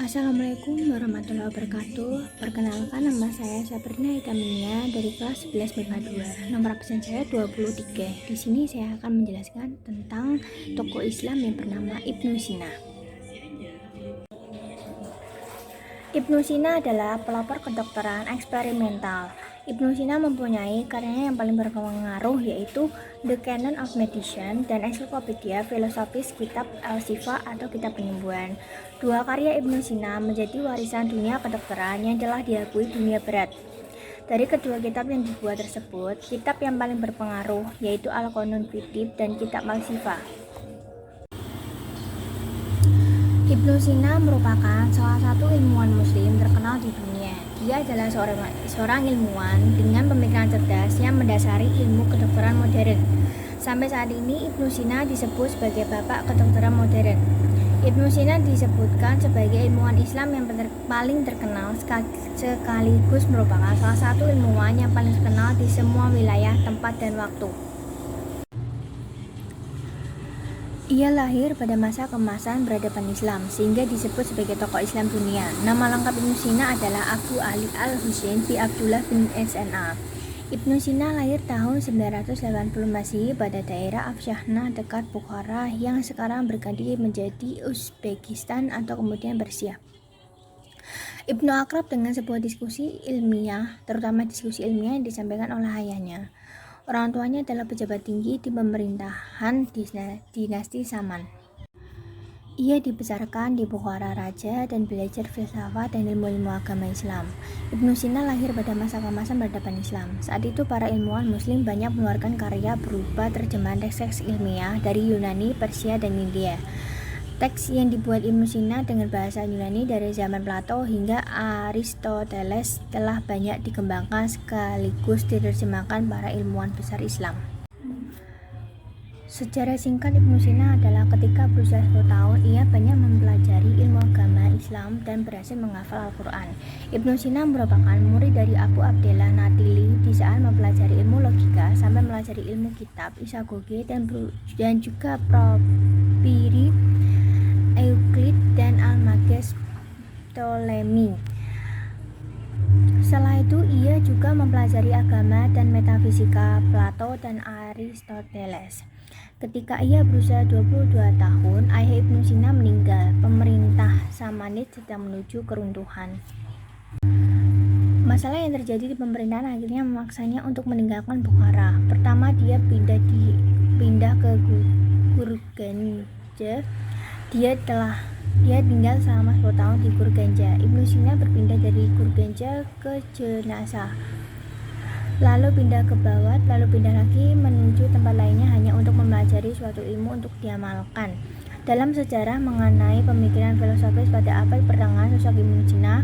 Assalamualaikum warahmatullahi wabarakatuh. Perkenalkan, nama saya Sabrina Ikaminia dari kelas 11 MIPA 2. Nomor absen saya 23. Di sini saya akan menjelaskan tentang tokoh Islam yang bernama Ibnu Sina. Ibnu Sina adalah pelopor kedokteran eksperimental. Ibnu Sina mempunyai karyanya yang paling berpengaruh, yaitu The Canon of Medicine dan Ensiklopedia Filosofis Kitab Al-Shifa atau Kitab Penyembuhan. Dua karya Ibnu Sina menjadi warisan dunia kedokteran yang telah diakui dunia barat. Dari kedua kitab yang dibuat tersebut, kitab yang paling berpengaruh yaitu Al-Qanun Fitib dan Kitab Al-Shifa. Ibnu Sina merupakan salah satu ilmuwan muslim terkenal di dunia. Dia adalah seorang ilmuwan dengan pemikiran cerdas yang mendasari ilmu kedokteran modern. Sampai saat ini, Ibnu Sina disebut sebagai bapak kedokteran modern. Ibnu Sina disebutkan sebagai ilmuwan Islam yang paling terkenal, sekaligus merupakan salah satu ilmuwan yang paling terkenal di semua wilayah, tempat, dan waktu. Ia lahir pada masa keemasan peradaban Islam, sehingga disebut sebagai tokoh Islam dunia. Nama lengkap Ibnu Sina adalah Abu Ali Al-Husain bin Abdullah bin SNA. Ibnu Sina lahir tahun 980 Masehi pada daerah Afshanah dekat Bukhara yang sekarang berganti menjadi Uzbekistan atau kemudian Persia. Ibnu akrab dengan sebuah diskusi ilmiah, terutama diskusi ilmiah yang disampaikan oleh ayahnya. Orang tuanya adalah pejabat tinggi di pemerintahan dinasti Saman. Ia dibesarkan di Bukhara Raja dan belajar filsafat dan ilmu-ilmu agama Islam. Ibnu Sina lahir pada masa keemasan peradaban Islam. Saat itu para ilmuwan muslim banyak mengeluarkan karya berupa terjemahan teks-teks ilmiah dari Yunani, Persia, dan India. Teks yang dibuat Ibnu Sina dengan bahasa Yunani dari zaman Plato hingga Aristoteles telah banyak dikembangkan sekaligus diterjemahkan para ilmuwan besar Islam. Sejarah singkat Ibnu Sina adalah ketika berusia 10 tahun, ia banyak mempelajari ilmu agama Islam dan berhasil menghafal Al-Quran. Ibnu Sina merupakan murid dari Abu Abdillah Natili di saat mempelajari ilmu logika sampai mempelajari ilmu kitab, isagoge, dan juga propiri, Euclid, dan Almages Ptolemy. Setelah itu ia juga mempelajari agama dan metafisika Plato dan Aristoteles. Ketika ia berusia 22 tahun, ayah Ibnu Sina meninggal. Pemerintah Samanid sedang menuju keruntuhan. Masalah yang terjadi di pemerintahan akhirnya memaksanya untuk meninggalkan Bukhara. Pertama, dia pindah ke Gurganja. Dia tinggal selama 10 tahun di Gurganja. Ibnu Sina berpindah dari Gurganja ke Jenazah, lalu pindah ke Bawat, lalu pindah lagi menuju tempat lainnya hanya untuk mempelajari suatu ilmu untuk diamalkan. Dalam sejarah mengenai pemikiran filosofis pada abad pertengahan, sosok Ibnu Sina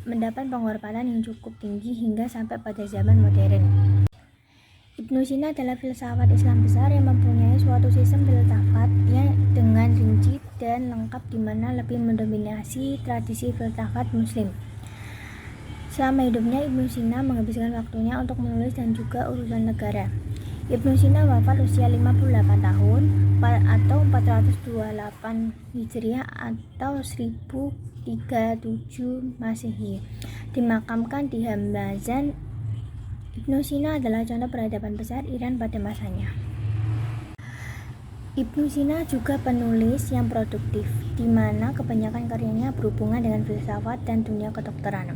mendapat pengorbanan yang cukup tinggi hingga sampai pada zaman modern. Ibnu Sina adalah filsafat Islam besar yang mempunyai suatu sistem filsafat yang dengan rinci dan lengkap di mana lebih mendominasi tradisi filsafat muslim. Selama hidupnya, Ibnu Sina menghabiskan waktunya untuk menulis dan juga urusan negara. Ibnu Sina wafat usia 58 tahun atau 428 Hijriah atau 1037 Masehi. Dimakamkan di Hamazan. Ibnu Sina adalah contoh peradaban besar Iran pada masanya. Ibnu Sina juga penulis yang produktif, di mana kebanyakan karyanya berhubungan dengan filsafat dan dunia kedokteran.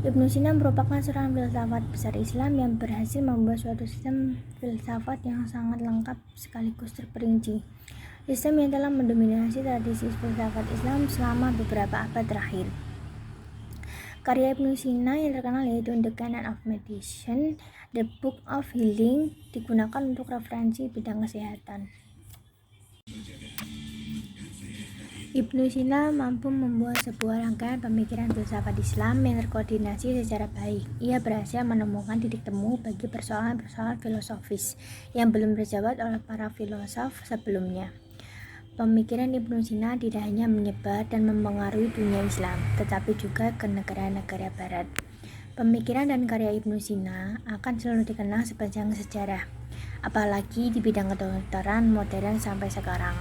Ibnu Sina merupakan seorang filsafat besar Islam yang berhasil membuat suatu sistem filsafat yang sangat lengkap sekaligus terperinci. Sistem yang telah mendominasi tradisi filsafat Islam selama beberapa abad terakhir. Karya Ibnu Sina yang terkenal yaitu The Canon of Medicine, The Book of Healing, digunakan untuk referensi bidang kesehatan. Ibnu Sina mampu membuat sebuah rangkaian pemikiran filsafat Islam yang terkoordinasi secara baik. Ia berhasil menemukan titik temu bagi persoalan-persoalan filosofis yang belum terjawab oleh para filosof sebelumnya. Pemikiran Ibnu Sina tidak hanya menyebar dan mempengaruhi dunia Islam, tetapi juga ke negara-negara barat. Pemikiran dan karya Ibnu Sina akan selalu dikenang sepanjang sejarah, apalagi di bidang kedokteran modern sampai sekarang.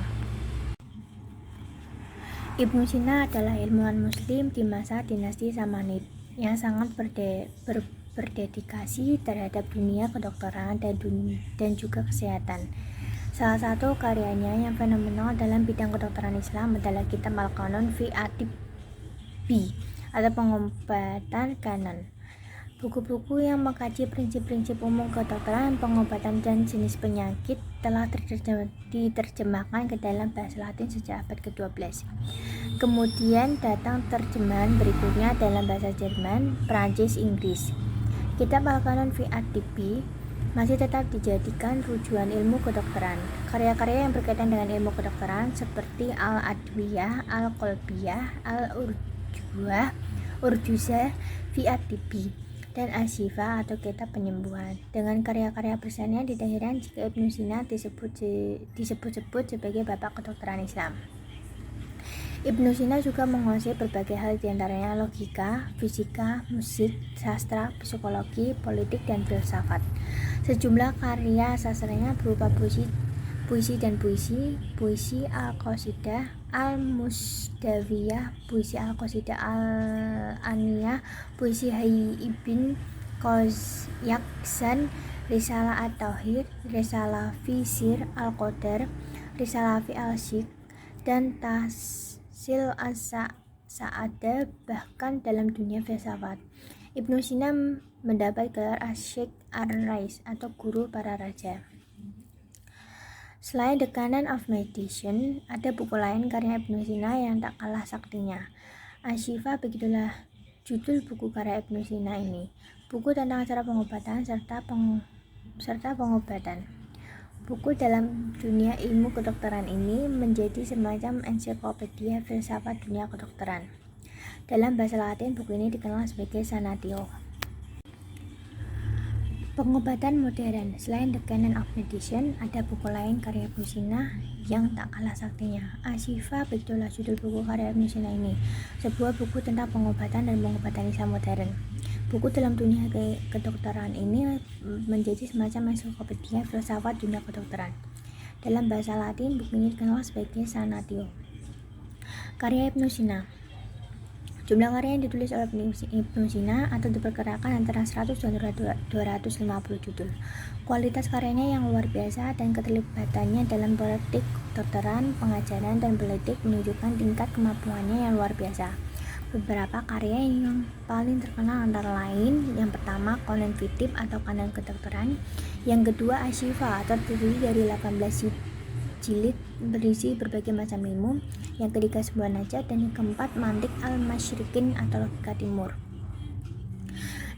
Ibnu Sina adalah ilmuwan muslim di masa dinasti Samanid yang sangat berdedikasi terhadap dunia kedokteran dan juga kesehatan. Salah satu karyanya yang fenomenal dalam bidang kedokteran Islam adalah Kitab Al-Qanun fi At-Tibbi atau pengobatan kanon. Buku-buku yang mengkaji prinsip-prinsip umum kedokteran, pengobatan dan jenis penyakit telah diterjemahkan ke dalam bahasa Latin sejak abad ke-12. Kemudian datang terjemahan berikutnya dalam bahasa Jerman, Prancis, Inggris. Kitab Al-Qanun fi At-Tibbi masih tetap dijadikan rujukan ilmu kedokteran. Karya-karya yang berkaitan dengan ilmu kedokteran seperti Al-Adwiyah, Al-Qalbiyah, Al-Urjuzah fi At-Tibbi dan Asyifa atau Kitab Penyembuhan. Dengan karya-karya besarnya tidak heran jika Ibnu Sina disebut-sebut sebagai bapak kedokteran Islam. Ibnu Sina juga menguasai berbagai hal diantaranya logika, fisika, musik, sastra, psikologi, politik, dan filsafat. Sejumlah karya sastranya berupa puisi Al-Qasidah Al-Musdawiyah, puisi Al-Qasidah Al-Aniyah, puisi Hayy ibn Yaksan, Risalah At-Tauhid, Risalah fi Sir Al-Qadar, Risalah fi Al-Syikh, dan Tahsil As-Sa'adah. Bahkan dalam dunia filsafat, Ibnu Sina mendapat gelar Asy-Syaikh Ar-Rais atau guru para raja. Selain The Canon of Meditation, ada buku lain karya Ibnu Sina yang tak kalah saktinya. Asyifa, begitulah judul buku karya Ibnu Sina ini. Buku tentang cara pengobatan serta pengobatan. Buku dalam dunia ilmu kedokteran ini menjadi semacam ensiklopedia filsafat dunia kedokteran. Dalam bahasa Latin, buku ini dikenal sebagai Sanatio. Pengobatan modern. Selain The Canon of Meditation, ada buku lain karya Ibnu Sina yang tak kalah saktinya. Asyifa, begitulah judul buku karya Ibnu Sina ini, sebuah buku tentang pengobatan dan pengobatan Islam modern. Buku dalam dunia kedokteran ini menjadi semacam ensiklopedia filsafat dunia kedokteran. Dalam bahasa Latin, buku ini dikenal sebagai Sanatio. Karya Ibnu Sina. Jumlah karya yang ditulis oleh Ibnu Sina atau diperkirakan antara 100 dan 250 judul. Kualitas karyanya yang luar biasa dan keterlibatannya dalam praktik kedokteran, pengajaran, dan politik menunjukkan tingkat kemampuannya yang luar biasa. Beberapa karya yang paling terkenal antara lain, yang pertama Qanon fi Tibb atau kanon kedokteran, yang kedua Asyifa atau terdiri dari 18 jilid berisi berbagai macam ilmu, yang ketiga sebuah najat, dan yang keempat Mantiq al-Masyriqin atau logika timur.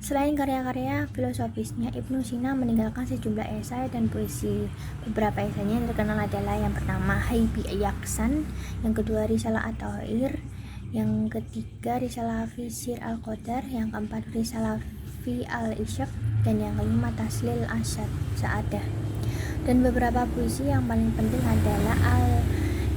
Selain karya-karya filosofisnya, Ibnu Sina meninggalkan sejumlah esai dan puisi. Beberapa esainya yang terkenal adalah yang pertama Hayy ibn Yaksan, yang kedua Risalah At-Tauhid, yang ketiga Risalah fi Sir Al-Qadar, yang keempat Risalah fi Al-Syikh, dan yang kelima Tahsil As-Sa'adah. Dan beberapa puisi yang paling penting adalah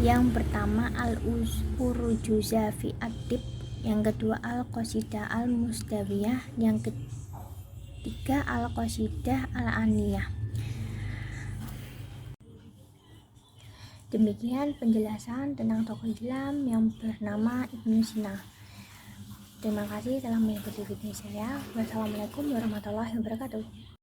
yang pertama Al-Urjuzah fi At-Tibb, yang kedua Al-Qasidah Al-Musdawiyah, yang ketiga Al-Qasidah Al-Aniyah. Demikian penjelasan tentang tokoh Islam yang bernama Ibnu Sina. Terima kasih telah mengikuti video saya. Wassalamualaikum warahmatullahi wabarakatuh.